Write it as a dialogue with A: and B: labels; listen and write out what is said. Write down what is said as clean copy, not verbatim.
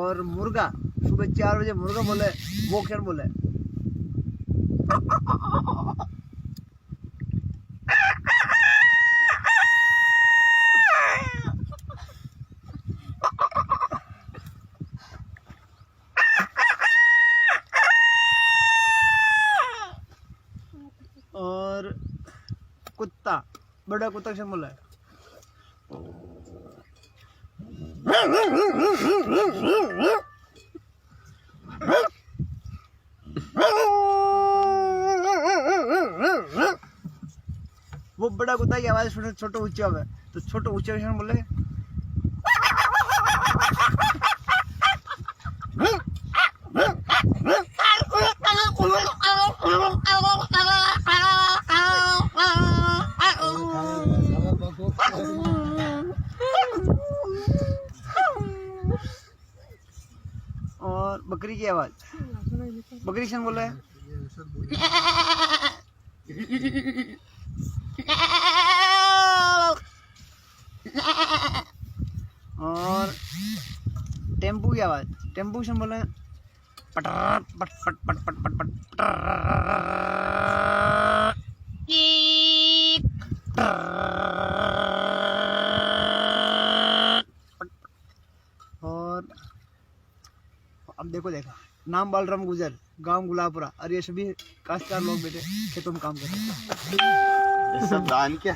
A: और मुर्गा सुबह 4 बजे मुर्गा बोले, वो क्या बोले? और कुत्ता, बड़ा कुत्ता क्या बोला? वो बड़ा कुत्ता की आवाज सुने छोटे ऊंचे हो, तो छोटे ऊंचे कैसे बोले? और बकरी की आवाज, बकरी कैसे बोले? और टेम्पू की आवाज, टेम्पू से बोले? पटर पट पट पट पट पट पट। और अब देखा नाम बालराम गुजर, गांव गुलाबपुरा, और ये सभी काश्तकार लोग बेटे खेतों में काम करते हैं।
B: सब दान क्या